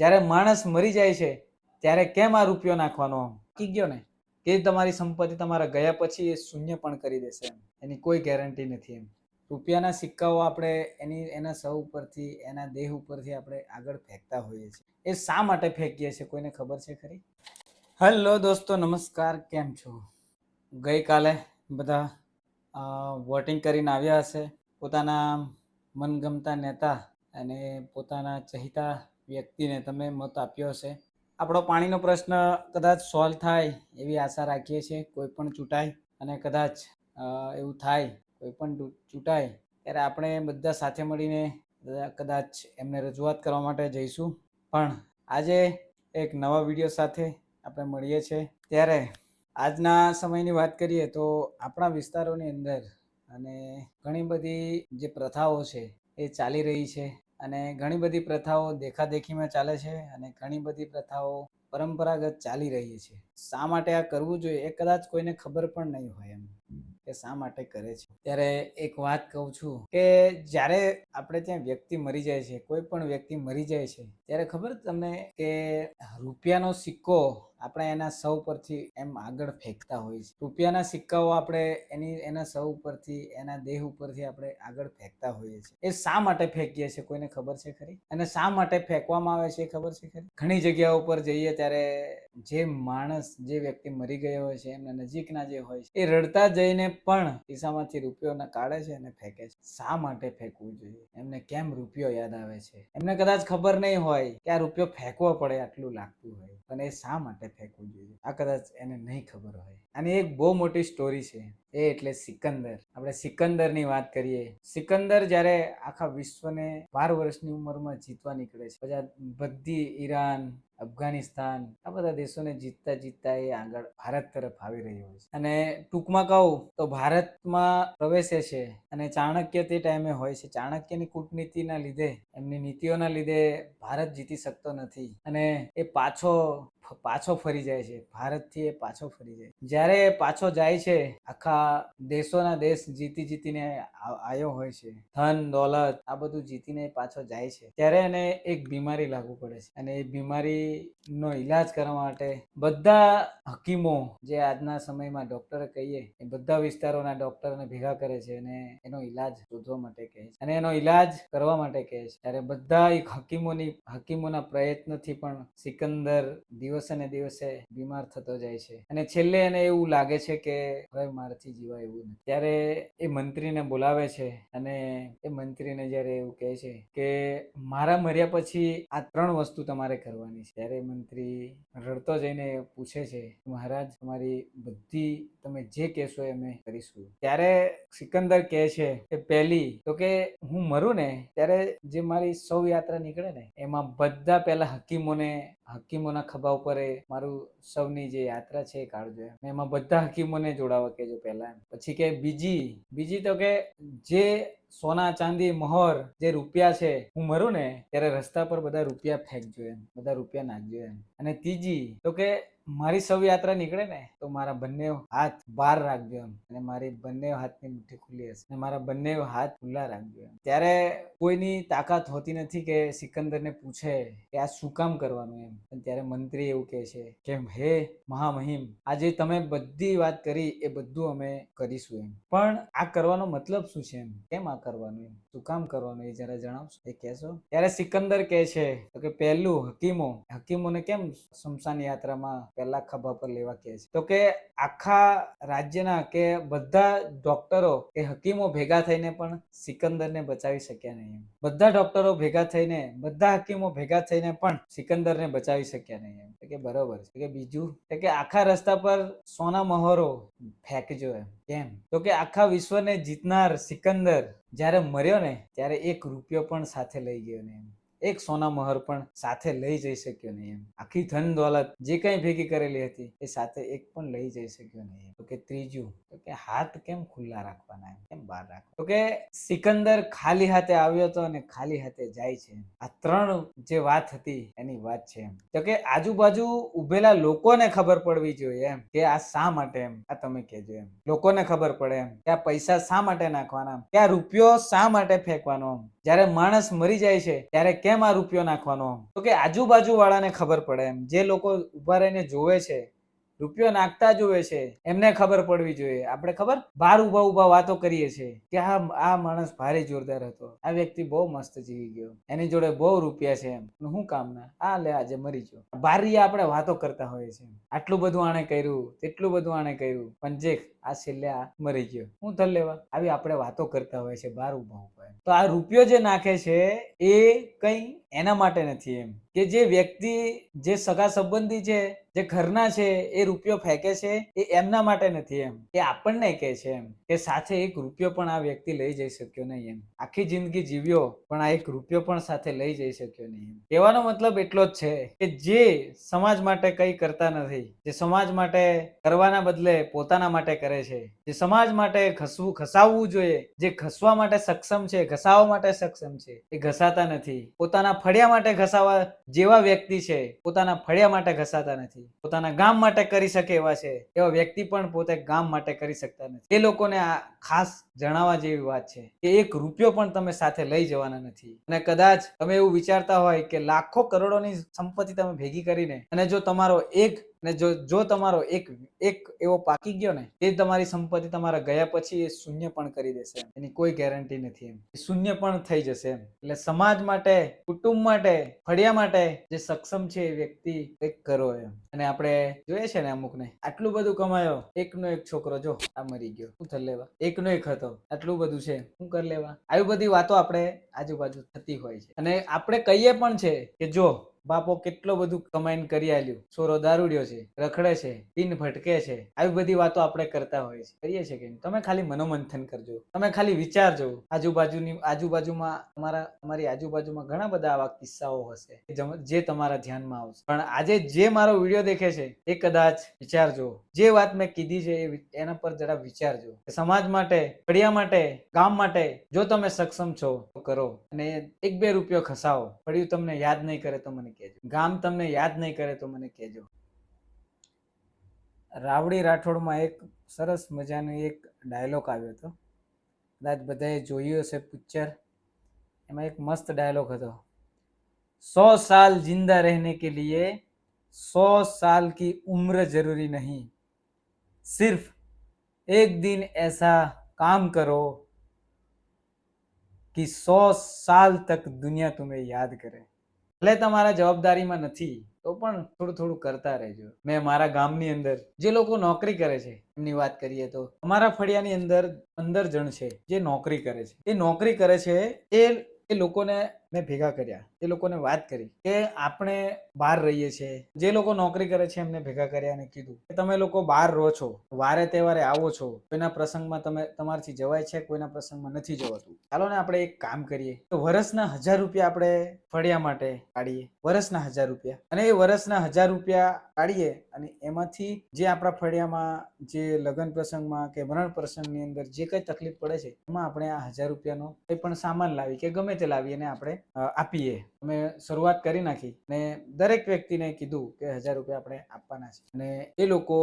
જ્યારે માણસ મરી જાય છે ત્યારે કેમ આ રૂપિયો નાખવાનો? કી ગયો ને કે તમારી સંપત્તિ તમારા ગયા પછી એ શૂન્ય પણ કરી દેશે એની કોઈ ગેરંટી નથી રૂપિયાના સિક્કાઓ આપણે એના સૌ ઉપરથી એના દેહ ઉપરથી આપણે આગળ ફેંકતા હોઈએ છીએ. એ શા માટે ફેંકીએ છીએ કોઈને ખબર છે ખરી? હેલો દોસ્તો, નમસ્કાર. કેમ છો? ગઈકાલે બધા વોટિંગ કરીને આવ્યા હશે. પોતાના મનગમતા નેતા અને પોતાના ચહિતા વ્યક્તિને તમે મત આપ્યો હશે. આપણો પાણીનો પ્રશ્ન કદાચ સોલ્વ થાય એવી આશા રાખીએ છીએ. કોઈ પણ ચૂંટાય અને કદાચ એવું થાય કોઈ પણ ચૂંટાય ત્યારે આપણે બધા સાથે મળીને કદાચ એમને રજૂઆત કરવા માટે જઈશું. પણ આજે એક નવા વિડીયો સાથે આપણે મળીએ છીએ. ત્યારે આજના સમયની વાત કરીએ તો આપણા વિસ્તારોની અંદર અને ઘણી બધી જે પ્રથાઓ છે એ ચાલી રહી છે અને ઘણી બધી પ્રથાઓ દેખાદેખીમાં ચાલે છે અને ઘણી બધી પ્રથાઓ પરંપરાગત ચાલી રહી છે. શા માટે આ કરવું જોઈએ એ કદાચ કોઈને ખબર પણ નહીં હોય કે શા માટે કરે છે. ત્યારે એક વાત કહું છું કે જ્યારે આપણે ત્યાં વ્યક્તિ મરી જાય છે, કોઈ પણ વ્યક્તિ મરી જાય છે ત્યારે ખબર તમને કે રૂપિયાનો સિક્કો આપણે એના સૌ પરથી એમ આગળ ફેંકતા હોય છે. રૂપિયાના સિક્કાઓ આપણે એના સૌ ઉપરથી એના દેહ ઉપરથી આપણે આગળ ફેંકતા હોઈએ છીએ. એ શા માટે ફેંકીએ છીએ કોઈને ખબર છે ખરી? અને શા માટે ફેંકવામાં આવે છે એ ખબર છે ખરી? ઘણી જગ્યાઓ ઉપર જઈએ ત્યારે જે માણસ જે વ્યક્તિ મરી ગયો હોય છે એમના નજીકના જે હોય છે એ રડતા જઈને પણ ખિસ્સામાંથી રૂપિયો કાઢે છે અને ફેંકે છે. શા માટે ફેંકવું જોઈએ? એમને કેમ રૂપિયો યાદ આવે છે? એમને કદાચ ખબર નહીં હોય કે આ રૂપિયો ફેંકવો પડે આટલું લાગતું હોય, પણ એ શા માટે ફેંકવું જોઈએ આ કદાચ એને નહીં ખબર હોય. આની એક બહુ મોટી સ્ટોરી છે, એ એટલે સિકંદર. આપણે સિકંદરની વાત કરીએ. સિકંદર જ્યારે આખા વિશ્વને 12 વર્ષની ઉંમરમાં જીતવા નીકળે છે, પછી બધી ઈરાન, અફઘાનિસ્તાન આ બધા દેશોને જીતતા જીતતા એ આગળ ભારત તરફ આવી રહ્યો હોય છે. અને ટૂંકમાં કહું તો ભારતમાં પ્રવેશે છે અને ચાણક્ય તે ટાઈમે હોય છે. ચાણક્યની કૂટનીતિના લીધે, એમની નીતિઓના લીધે ભારત જીતી શકતો નથી અને એ પાછો ફરી જાય છે. ભારતથી એ પાછો ફરી જાય. જ્યારે એ પાછો જાય છે, આખા દેશોના દેશ જીતીને આવ્યો હોય છે, ધન દોલત આ બધું જીતીને પાછો જાય છે, ત્યારે એને એક બીમારી લાગુ પડે છે અને એ બીમારીનો ઈલાજ કરવા માટે બધા હકીમો, જે આજના સમયમાં ડોક્ટર કહીએ, એ બધા વિસ્તારોના ડોક્ટરને ભેગા કરે છે અને એનો ઈલાજ શોધવા માટે કહે છે અને એનો ઈલાજ કરવા માટે કહે છે. ત્યારે બધા એક હકીમોના પ્રયત્નથી પણ સિકંદર દિવસે ને દિવસે બીમાર થતો જાય છે અને છેલ્લે એને એવું લાગે છે કે હવે મારાથી જીવાય એવું નથી. ત્યારે એ મંત્રીને બોલાવે છે અને એ મંત્રીને જ્યારે એવું કહે છે કે મારા મર્યા પછી આ 3 વસ્તુ તમારે કરવાની છે. ત્યારે મંત્રી રડતો જઈને પૂછે છે, મહારાજ તમારી બધી તમે જે કહેશો એ અમે કરીશું. ત્યારે સિકંદર કહે છે કે પહેલી તો કે હું મરું ને ત્યારે જે મારી સૌ યાત્રા નીકળે ને એમાં બધા પહેલા હકીમોના ખભા ઉપર મારું સૌની જે યાત્રા છે એ કાઢજો. એમાં બધા હકીમોને જોડાવા કહેજો પહેલા. પછી કે બીજી તો કે જે સોના ચાંદી મોહર જે રૂપિયા છે, હું મરું ને ત્યારે રસ્તા પર બધા રૂપિયા ફેંકજો બધા રૂપિયા નાખજો અને ત્રીજી તો કે મારી સૌ યાત્રા નીકળે ને તો મારા બંને હાથ બહાર રાખજો અને મારી બંને હાથની મુઠ્ઠી ખુલ્લી હશે અને મારા બંને હાથ ખુલ્લા રાખજો ત્યારે કોઈની તાકાત હોતી નથી કે સિકંદરને પૂછે કે આ શું કામ કરવાનું અને ત્યારે મંત્રી એવું કહે છે કે હે મહામહિમ, આજે તમે બધી વાત કરી એ બધું અમે કરીશું પણ આ કરવાનો મતલબ શું છે કેમ આ કરવાનું શું કામ કરવાનું એ જરા જણાવશો, એ કહેશો? ત્યારે સિકંદર કહે છે કે પહેલું હકીમોને કેમ શમશાન યાત્રામાં પહેલા ખભા પર લેવા કહે છે તો કે આખા રાજ્યના કે બધા ડોક્ટરો કે હકીમો ભેગા થઈને પણ સિકંદરને બચાવી શક્યા નહીં. બધા ડોક્ટરો ભેગા થઈને, બધા હકીમો ભેગા થઈને પણ સિકંદરને બચાવી શક્યા નહીં. કે બરોબર છે. કે બીજું કે આખા રસ્તા પર સોના મહોરો ફેંકજો કેમ તો કે આખા વિશ્વને જીતનાર સિકંદર જ્યારે મર્યો ને ત્યારે 1 રૂપિયો પણ સાથે લઈ ગયો નહીં, 1 સોના મહોર પણ સાથે લઈ જઈ શક્યો નહીં. આખી ધન દોલત જે કઈ ભેગી કરેલી હતી એ સાથે 1 પણ લઈ જઈ શક્યો નહીં. તો કે ત્રીજું તો કે હાથ કેમ ખુલ્લા રાખવાના, કેમ બહાર રાખવા? તો કે સિકંદર ખાલી હાથે આવ્યો હતો અને ખાલી હાથે જાય છે. આ 3 જે વાત હતી એની વાત છે તો કે આજુબાજુ ઉભેલા લોકોને ખબર પડવી જોઈએ કે આ શા માટે આ તમે કહેજો લોકોને ખબર પડે કે આ પૈસા શા માટે નાખવાના, કે આ રૂપિયો શા માટે ફેંકવાનો જ્યારે માણસ મરી જાય છે ત્યારે કેમ આ રૂપિયો નાખવાનો? તો કે આજુબાજુ વાળાને ખબર પડે એમ, જે લોકો ઉભા રહીને જોવે છે, રૂપિયો નાખતા જોવે છે, એમને ખબર પડવી જોઈએ. આપણે ખબર બહાર ઉભા ઉભા વાતો કરીએ છીએ કે આ માણસ ભારે જોરદાર હતો, આ વ્યક્તિ બહુ મસ્ત જીવી ગયો, એની જોડે બહુ રૂપિયા છે, એમ શું કામના, આ લે આજે મરી ગયો. બારી આપણે વાતો કરતા હોઈએ છીએ, આટલું બધું આણે કર્યું, તેટલું બધું આણે કર્યું, પણ જે આ છેલ્લે આ મરી ગયો, હું થર લેવા આવી આપણે વાતો કરતા હોઈએ છીએ બહાર ઉભા ઉભા. તો આ રૂપિયો જે નાખે છે એ કઈ એના માટે નથી એમ, કે જે વ્યક્તિ, જે સગા સંબંધી છે, જે ઘરના છે, એ રૂપિયો ફેંકે છે એ એમના માટે નથી એમ, એ આપણને કહે છે એમ કે સાથે એક રૂપિયો પણ આ વ્યક્તિ લઈ જઈ શક્યો નહીં એમ, આખી જિંદગી જીવ્યો પણ આ એક રૂપિયો પણ સાથે લઈ જઈ શક્યો નહીં. કહેવાનો મતલબ એટલો જ છે કે જે સમાજ માટે કઈ કરતા નથી, જે સમાજ માટે કરવાના બદલે પોતાના માટે કરે છે, જે સમાજ માટે ઘસાવવું જોઈએ, જે ઘસવા માટે સક્ષમ છે, ઘસાવવા માટે સક્ષમ છે, એ ઘસાતા નથી. પોતાના ફળિયા માટે ઘસાવા જેવા વ્યક્તિ છે, પોતાના ફળિયા માટે ઘસાતા નથી. પોતાના ગામ માટે કરી શકે એવા છે, એવા વ્યક્તિ પણ પોતે ગામ માટે કરી શકતા નથી. એ લોકોને આ ખાસ જણાવવા જેવી વાત છે કે એક રૂપિયો પણ તમે સાથે લઈ જવાના નથી. અને કદાચ તમે એવું વિચારતા હોય કે લાખો કરોડોની સંપત્તિ તમે ભેગી કરીને અને જો તમારો જો તમારો એક એવો પાકી ગયો ને, એ તમારી સંપત્તિ તમારા ગયા પછી એ શૂન્ય પણ કરી દેશે, એની કોઈ ગેરંટી નથી એમ, શૂન્ય પણ થઈ જશે એમ. એટલે સમાજ માટે, કુટુંબ માટે, ફળિયા માટે જે સક્ષમ છે એ વ્યક્તિ કંઈક કરો એમ. અને આપણે જોઈએ છે ને અમુકને આટલું બધું કમાયો, એકનો એક છોકરો જો આ મરી ગયો, શું થર લેવા, એકનો એક હતો, આટલું બધું છે, શું કર લેવા, આવી બધી વાતો આપણે આજુબાજુ થતી હોય છે. અને આપણે કહીએ પણ છે કે જો બાપો કેટલો બધું કમાઈને કરી આલ્યું, છોરો દારૂડિયો છે, રખડે છે, પીન ભટકે છે, આવી બધી વાતો આપણે કરતા હોઈએ છીએ, કરીએ છીએ કે તમે ખાલી મનોમંથન કરજો, તમે ખાલી વિચારજો. આજુબાજુમાં તમારી આજુબાજુમાં ઘણા બધા આવા કિસ્સાઓ હશે જે તમારા ધ્યાનમાં આવશે. પણ આજે જે મારો વિડીયો દેખે છે એ કદાચ વિચારજો, જે વાત મેં કીધી છે એના પર જરા વિચારજો. સમાજ માટે, ફળિયા માટે, ગામ માટે જો તમે સક્ષમ છો તો કરો. અને 1-2 રૂપિયો ખસાવો. ફળિયું તમને યાદ નહીં કરે તો મને કહેજો, ગામ તમને યાદ નહીં કરે તો મને કહેજો. રાવડી રાઠોડમાં એક સરસ મજાનો એક ડાયલોગ આવ્યો હતો, કદાચ બધાએ જોયું હશે પિક્ચર. એમાં એક મસ્ત ડાયલોગ હતો, 100 साल जिंदा रहने के लिए 100 साल की उम्र जरूरी नहीं, सिर्फ एक दिन ऐसा काम કરો कि 100 साल तक दुनिया तुम्हें याद करे. ભલે તમારા જવાબદારીમાં નથી તો પણ થોડું થોડું કરતા રહેજો. મેં મારા ગામની અંદર જે લોકો નોકરી કરે છે એમની વાત કરીએ તો અમારા ફળિયાની અંદર 15 જણ છે જે નોકરી કરે છે. એ નોકરી કરે છે એ લોકોને મેં ભેગા કર્યા, એ લોકોને વાત કરી કે આપણે બહાર રહીએ છીએ, જે લોકો નોકરી કરે છે એમને ભેગા કર્યા અને કીધું કે તમે લોકો બહાર રહો છો, વારે તહેવારે આવો છો, કોઈના પ્રસંગમાં તમારથી જવાય છે, કોઈના પ્રસંગમાં નથી જવાતું, ચાલો ને આપણે એક કામ કરીએ તો વર્ષના 1000 રૂપિયા આપણે ફળિયા માટે કાઢીએ, વર્ષના 1000 રૂપિયા. અને એ વર્ષના 1000 રૂપિયા કાઢીએ અને એમાંથી જે આપણા ફળિયામાં જે લગ્ન પ્રસંગમાં કે મરણ પ્રસંગની અંદર જે કઈ તકલીફ પડે છે એમાં આપણે આ 1000 રૂપિયાનો કોઈ પણ સામાન લાવી કે ગમે તે લાવી અને આપણે આપીએ. અમે શરૂઆત કરી નાખી ને દરેક વ્યક્તિને કીધું કે 1000 રૂપિયા આપણે આપવાના છે. અને એ લોકો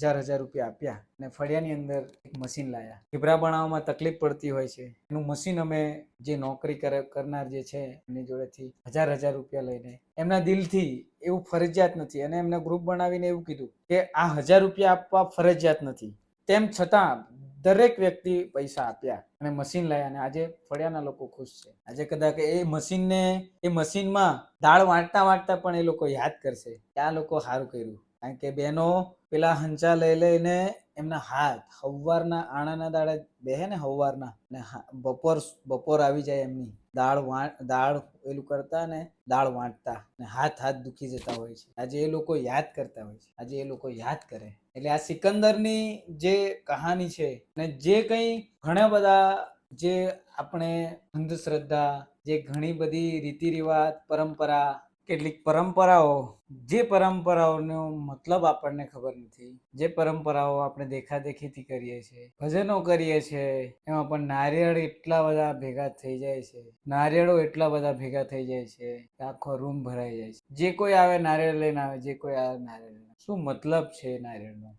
1000 રૂપિયા આપ્યા અને ફળિયાની અંદર એક મશીન લાવ્યા. ઢીબરા બનાવવામાં તકલીફ પડતી હોય છે, એનું મશીન અમે જે નોકરી કરનાર જે છે એમની જોડેથી 1000 રૂપિયા લઈને, એમના દિલથી, એવું ફરજિયાત નથી, અને એમને ગ્રુપ બનાવીને એવું કીધું કે આ 1000 રૂપિયા આપવા ફરજિયાત નથી, તેમ છતાં દરેક વ્યક્તિ પૈસા આપ્યા અને મશીન લાવ્યા. અને આજે ફળિયાના લોકો ખુશ છે. આજે કદાચ એ મશીનમાં દાળ વાંટતા પણ એ લોકો યાદ કરશે કે આ લોકો સારું કર્યું. કારણ કે બહેનો પેલા હંચા લઈને એમના હાથ હવારના આણાના દાડે બેહે ને હવારના ને બપોર આવી જાય એમની દાળ પેલું કરતા ને દાળ વાંટતા ને હાથ દુખી જતા હોય છે. આજે એ લોકો યાદ કરતા હોય છે, આજે એ લોકો યાદ કરે. એટલે આ સિકંદરની જે કહાની છે ને જે કંઈ ઘણા બધા જે આપણે અંધશ્રદ્ધા, જે ઘણી બધી રીતિ રિવાજ, પરંપરા, કેટલીક પરંપરાઓ, જે પરંપરાઓનો મતલબ આપણને ખબર નથી, જે પરંપરાઓ આપણે દેખાદેખીથી કરીએ છીએ, ભજનો કરીએ છીએ, એમાં પણ નારિયેળ એટલા બધા ભેગા થઈ જાય છે, નારિયેળો એટલા બધા ભેગા થઈ જાય છે કે આખો રૂમ ભરાઈ જાય છે. જે કોઈ આવે નારિયેળ લઈને આવે, જે કોઈ આવે નારિયેળ લઈને. શું મતલબ છે એ નારિયેળનો?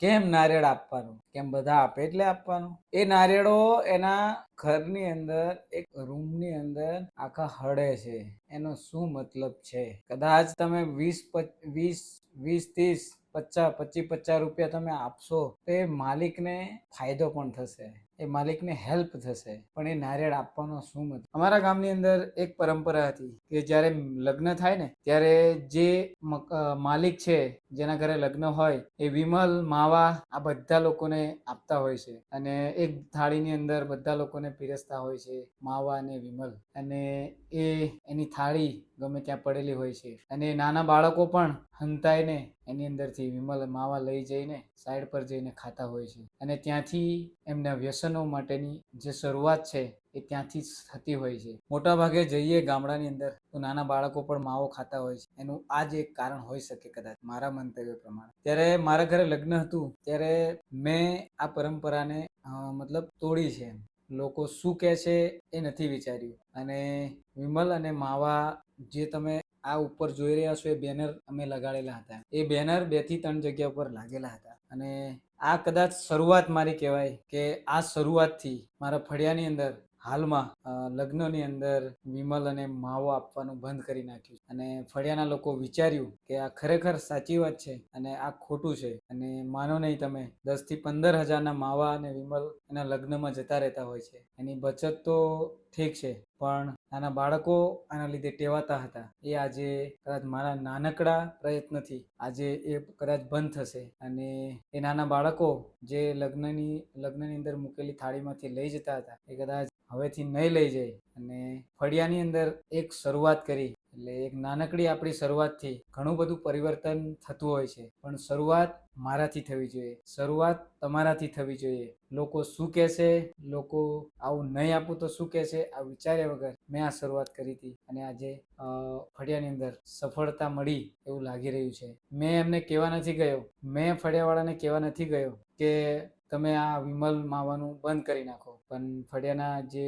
કેમ નારિયેળ આપવાનું? કેમ બધા આપે એટલે આપવાનું? એ નારિયેળો એના ઘરની અંદર એક રૂમની અંદર આખા હળે છે. એનો શું મતલબ છે? કદાચ તમે 25-50 રૂપિયા તમે આપશો તો એ માલિકને ફાયદો પણ થશે, એ માલિકને હેલ્પ થશે, પણ એ નારિયેળ આપવાનો શું મતલબ? અમારા ગામની અંદર એક પરંપરા હતી કે જ્યારે લગ્ન થાય ને ત્યારે જે માલિક છે, જેના ઘરે લગ્ન હોય, એ વિમલ, માવા આ બધા લોકોને આપતા હોય છે અને એક થાળીની અંદર બધા લોકોને પીરસતા હોય છે, માવા અને વિમલ. અને એની થાળી ગમે ત્યાં પડેલી હોય છે અને નાના બાળકો પણ હંતાઈને એની અંદરથી વિમલ માવા લઈ જઈને સાઈડ પર જઈને ખાતા હોય છે. અને ત્યાંથી એમના વ્યસનો માટેની જે શરૂઆત છે એ ત્યાંથી જ થતી હોય છે. મોટા ભાગે જઈએ ગામડાની અંદર તો નાના બાળકો પણ માવો ખાતા હોય છે. એનું આ જ એક કારણ હોઈ શકે કદાચ, મારા મંતવ્ય પ્રમાણે. ત્યારે મારા ઘરે લગ્ન હતું ત્યારે મેં આ પરંપરાને મતલબ તોડી છે. લોકો શું કહે છે એ નથી વિચાર્યું. અને વિમલ અને માવા જે તમે આ ઉપર જોઈ રહ્યા છો એ બેનર અમે લગાડેલા હતા. એ બેનર 2 થી 3 જગ્યા ઉપર લાગેલા હતા. અને આ કદાચ શરૂઆત મારી કહેવાય કે આ શરૂઆતથી મારા ફળિયાની અંદર હાલમાં લગ્નની અંદર વિમલ અને માવો આપવાનું બંધ કરી નાખ્યું. અને ફળિયાના લોકો વિચાર્યું કે આ ખરેખર સાચી વાત છે અને આ ખોટું છે. અને માનો નહીં તમે, 10 થી 15 હજારના માવા અને વિમલ એના લગ્નમાં જતા રહેતા હોય છે. એની બચત તો ઠીક છે, પણ નાના બાળકો આના લીધે ટેવાતા હતા. એ આજે કદાચ મારા નાનકડા પ્રયત્નથી આજે એ કદાચ બંધ થશે. અને એ નાના બાળકો જે લગ્નની અંદર મૂકેલી થાળીમાંથી લઈ જતા હતા એ કદાચ હવેથી નહીં લઈ જાય. અને ફળિયાની અંદર એક શરૂઆત કરી એટલે એક નાનકડી આપણી શરૂઆતથી ઘણું બધું પરિવર્તન થતું હોય છે. પણ શરૂઆત મારાથી થવી જોઈએ, શરૂઆત તમારાથી થવી જોઈએ. લોકો શું કહેશે, લોકો આવું નહીં આપું તો શું કહેશે, આ વિચાર્યા વગર મેં આ શરૂઆત કરી હતી અને આજે ફળિયાની અંદર સફળતા મળી એવું લાગી રહ્યું છે. મેં એમને કહેવા નથી ગયો, મેં ફળિયાવાળાને કહેવા નથી ગયો કે તમે આ વિમલ માવાનું બંધ કરી નાખો. પણ ફળિયાના જે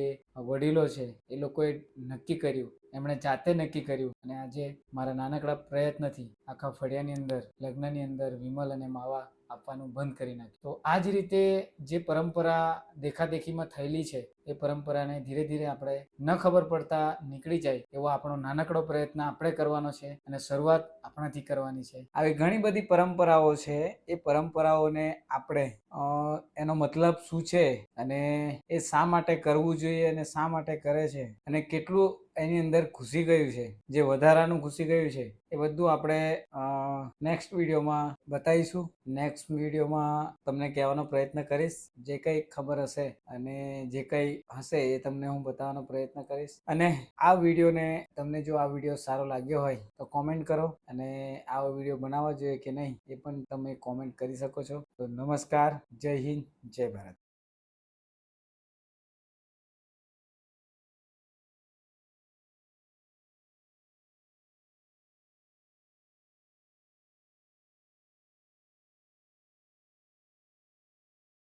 વડીલો છે એ લોકોએ નક્કી કર્યું, એમણે જાતે નક્કી કર્યું. અને આજે મારા નાનકડા પ્રયત્નથી આખા ફળિયાની અંદર લગ્નની અંદર વિમલ અને માવા આપવાનું બંધ કરી નાખ્યું. તો આ જ રીતે જે પરંપરા દેખાદેખીમાં થયેલી છે એ પરંપરાને ધીરે ધીરે આપણે ન ખબર પડતા નીકળી જાય એવો આપણો નાનકડો પ્રયત્ન આપણે કરવાનો છે અને શરૂઆત આપણાથી કરવાની છે. આવી ઘણી બધી પરંપરાઓ છે. એ પરંપરાઓને આપણે એનો મતલબ શું છે અને એ શા માટે કરવું જોઈએ અને શા માટે કરે છે અને કેટલું એની અંદર ઘૂસી ગયું છે, જે વધારાનું ઘૂસી ગયું છે, એ બધું આપણે નેક્સ્ટ વિડીયોમાં બતાવીશું. નેક્સ્ટ વિડીયોમાં તમને કહેવાનો પ્રયત્ન કરીશ જે કંઈ ખબર હશે અને જે કંઈ હશે એ તમને હું બતાવવાનો પ્રયત્ન કરીશ. અને આ વિડીયોને તમને જો આ વિડીયો સારો લાગ્યો હોય તો કોમેન્ટ કરો. અને આવો વિડીયો બનાવવા જોઈએ કે નહીં એ પણ તમે કોમેન્ટ કરી શકો છો. તો નમસ્કાર, જય હિન્દ, જય ભારત.